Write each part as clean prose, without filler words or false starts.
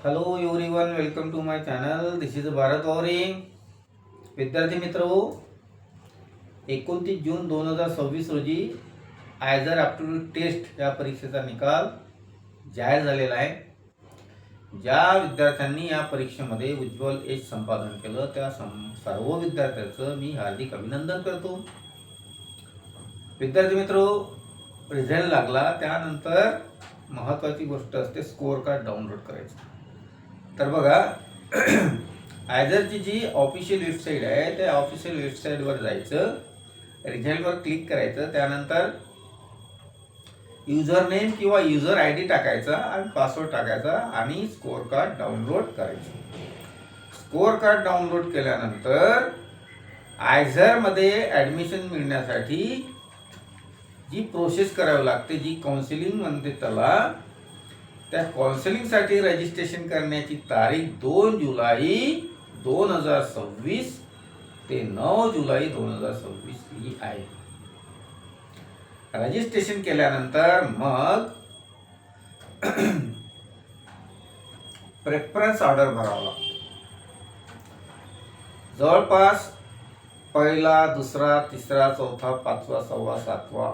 Hello everyone, welcome to my channel. This is Bharat Vavare. विद्यार्थी मित्र, 29 जून 2026 रोजी आयझर ॲप्टिट्यूड टेस्ट या परीक्षेचा निकाल जाहीर झालेला आहे. ज्या विद्यार्थ्यांनी या परीक्षेमध्ये उज्ज्वल यश संपादन केलं त्या सर्व विद्यार्थ्यांचं मी हार्दिक अभिनंदन करतो. विद्यार्थी मित्र, रिझल्ट लागला त्यानंतर महत्त्वाची गोष्ट असते स्कोअर कार्ड डाउनलोड करायचं. तर बघा, आयझरची जी ऑफिशियल वेबसाईट आहे त्या ऑफिशियल वेबसाईटवर जायचं, रिझल्टवर क्लिक करायचं, त्यानंतर युजर नेम किंवा युजर आय डी टाकायचा आणि पासवर्ड टाकायचा आणि स्कोअर कार्ड डाउनलोड करायचं. स्कोअर कार्ड डाउनलोड केल्यानंतर आयझरमध्ये ॲडमिशन मिळण्यासाठी जी प्रोसेस करावी लागते, जी काउन्सिलिंग म्हणते त्याला, त्या काउन्सिलिंगसाठी रजिस्ट्रेशन करण्याची तारीख 2 जुलै 2026 ते 9 जुलै 2026 ही आहे. रजिस्ट्रेशन केल्यानंतर मग प्रेफरन्स ऑर्डर भरावा लागतो. जवळपास पहिला, दुसरा, तिसरा, चौथा, पाचवा, 6वा, 7वा,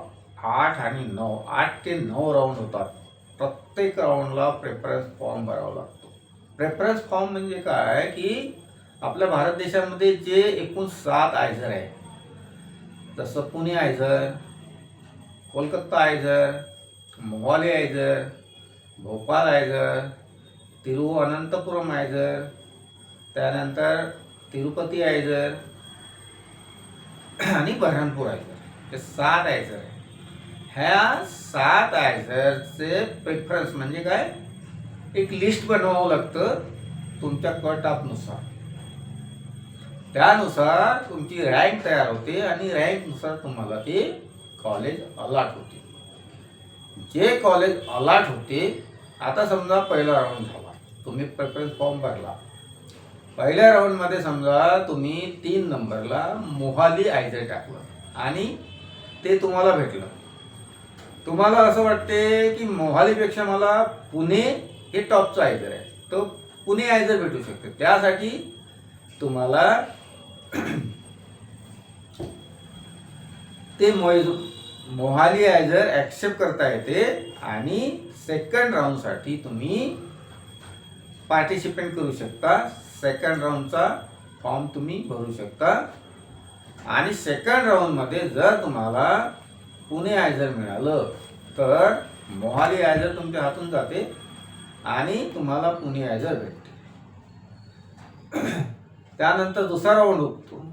8 आणि 9, 8 ते 9 राऊंड होतात. प्रत्येक राऊंडला प्रेफरन्स फॉर्म भरावा लागतो. प्रेफरन्स फॉर्म म्हणजे काय की आपल्या भारत देशामध्ये जे एकूण 7 आयझर आहे, जसं पुणे आयझर, कोलकाता आयझर, मोहाली आयझर, भोपाळ आयझर, तिरुवनंतपुरम आयझर, त्यानंतर तिरुपती आयझर आणि बऱ्हाणपूर आयझर, हे 7 आयझर आहे. ह्या 7 आयझरचे प्रेफरन्स म्हणजे काय, एक लिस्ट बनवावं लागतं तुमच्या कट ऑफनुसार. त्यानुसार तुमची रँक तयार होते आणि रँकनुसार तुम्हाला ते कॉलेज अलॉट होते. जे कॉलेज अलॉट होते, आता समजा पहिला राऊंड झाला, तुम्ही प्रेफरन्स फॉर्म भरला. पहिल्या राऊंडमध्ये समजा तुम्ही 3 नंबरला मोहाली आयझर टाकलं आणि ते तुम्हाला भेटलं. तुम्हाला असं वाटते की मोहालीपेक्षा मला पुणे हे टॉपचं आयझर आहे, तर पुणे आयझर भेटू शकते. त्यासाठी तुम्हाला ते मोहाली आयझर ॲक्सेप्ट करता येते आणि सेकंड राऊंडसाठी तुम्ही पार्टिसिपेट करू शकता. सेकंड राऊंडचा फॉर्म तुम्ही भरू शकता आणि सेकंड राऊंडमध्ये जर तुम्हाला पुणे आयझर मिळालं तर मोहाली आयझर तुमच्या हातून जाते आणि तुम्हाला पुणे आयझर भेटते. त्यानंतर दुसरा राऊंड होतो,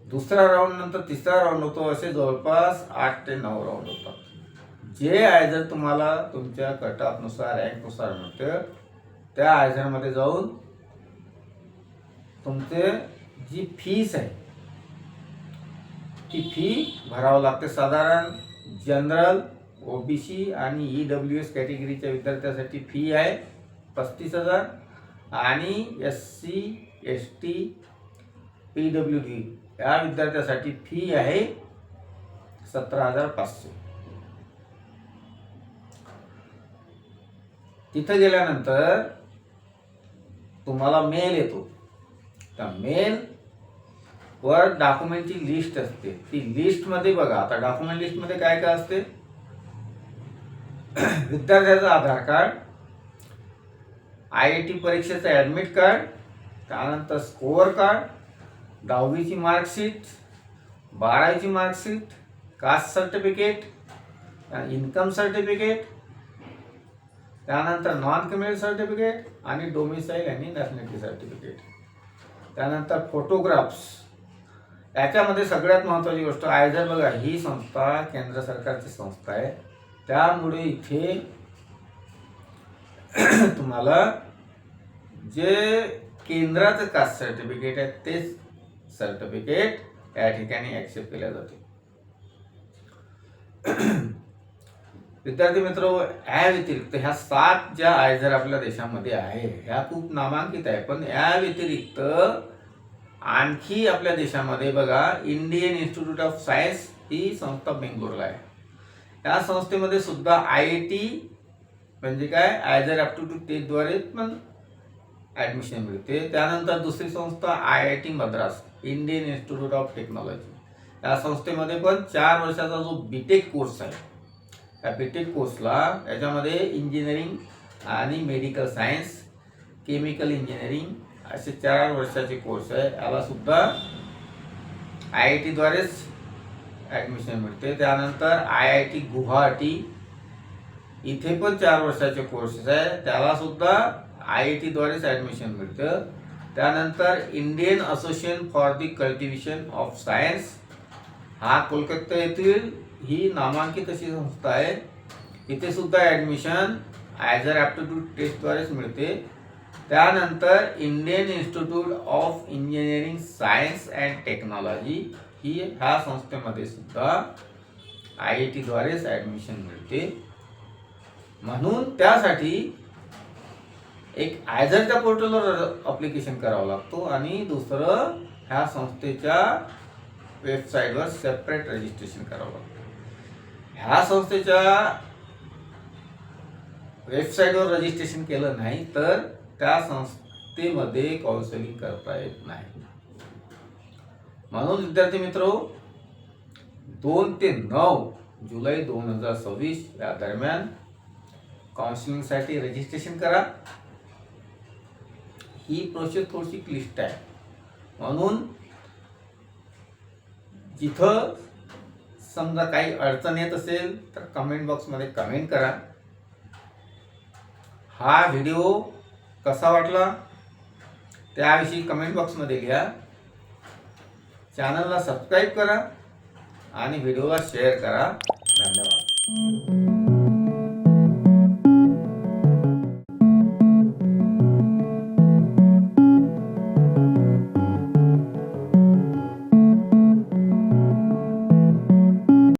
दुसरा राऊंड नंतर तिसरा राऊंड होतो, असे जवळपास 8 ते 9 राऊंड होतात. जे आयझर तुम्हाला तुमच्या कट ऑफनुसार, रँकनुसार मिळतं, त्या आयझरमध्ये जाऊन तुमचे जी फीस आहे ती फी भरावं लागते. साधारण जनरल, ओबीसी आणि EWS कॅटेगरीच्या विद्यार्थ्यांसाठी फी आहे 35,000 आणि SC, ST, PWD या विद्यार्थ्यांसाठी फी आहे 17,500. तिथं गेल्यानंतर तुम्हाला मेल येतो. त्या मेल वर डॉक्युमेंटची लिस्ट असते. ती लिस्टमध्ये बघा, आता डॉक्युमेंट लिस्टमध्ये काय काय असते, विद्यार्थ्याचं आधार कार्ड, IIT परीक्षेचं ॲडमिट कार्ड, त्यानंतर स्कोअर कार्ड, 10वीची मार्कशीट, 12वीची marksheet, caste certificate, income certificate, त्यानंतर नॉन क्रिमिनल सर्टिफिकेट आणि डोमिसाईल आणि नॅशनॅलिटी सर्टिफिकेट, त्यानंतर फोटोग्राफ्स. याच्यामध्ये सगळ्यात महत्त्वाची गोष्ट, आयझर बघा, ही संस्था केंद्र सरकारची संस्था आहे, त्यामुळे इथे तुम्हाला जे केंद्राचं कास्ट सर्टिफिकेट आहे तेच सर्टिफिकेट या ठिकाणी ॲक्सेप्ट केल्या जाते. विद्यार्थी मित्र, या व्यतिरिक्त ह्या 7 ज्या आयझर आपल्या देशामध्ये आहे ह्या खूप नामांकित आहे, पण या व्यतिरिक्त आणखी आपल्या देशामध्ये बघा, इंडियन इन्स्टिट्यूट ऑफ सायन्स ही संस्था बेंगलोरला आहे. या संस्थेमध्ये सुद्धा IIT म्हणजे काय, आयझर ॲप्टिट्यूड टेस्टद्वारे पण ॲडमिशन मिळते. त्यानंतर दुसरी संस्था IIT Madras, Indian institute of technology. या संस्थेमध्ये पण 4 वर्षाचा जो बीटेक कोर्स आहे, त्या बीटेक कोर्सला याच्यामध्ये इंजिनिअरिंग आणि मेडिकल सायन्स, केमिकल इंजिनिअरिंग असे 4 वर्षाचे कोर्स आहे. याला सुद्धा IIT द्वारेच ॲडमिशन मिळते. त्यानंतर IIT गुवाहाटी इथे पण 4 वर्षाचे कोर्सेस आहे, त्याला सुद्धा IIT द्वारेच ॲडमिशन मिळतं. त्यानंतर Indian association for the cultivation of science, हा कोलकाता येथील ही नामांकित अशी संस्था आहे. इथे सुद्धा ॲडमिशन ॲजर ॲप्टिट्यूड टेस्टद्वारेच मिळते. त्यानंतर Indian institute of engineering science and technology, ही ह्या संस्थेमध्ये सुद्धा IIT द्वारेच ॲडमिशन मिळते. म्हणून त्यासाठी एक ॲझरच्या पोर्टलवर अप्लिकेशन करावं लागतो आणि दुसरं ह्या संस्थेच्या वेबसाईटवर सेपरेट रजिस्ट्रेशन करावं लागतं. ह्या संस्थेच्या वेबसाईटवर रजिस्ट्रेशन केलं नाही तर त्या संस्थेमध्ये काउन्सिलिंग करता येत नाही. म्हणून विद्यार्थी मित्र, 2 ते 9 जुलै 2026 या दरम्यान काउन्सिलिंगसाठी रजिस्ट्रेशन करा. ही प्रोसेस थोडीशी क्लिष्ट आहे, म्हणून जिथं समजा काही अडचण येत असेल तर कमेंट बॉक्समध्ये कमेंट करा. हा व्हिडिओ कसा वाटला त्याविषयी कमेंट बॉक्समध्ये लिहा. चॅनलला सबस्क्राईब करा आणि व्हिडिओला शेअर करा. धन्यवाद.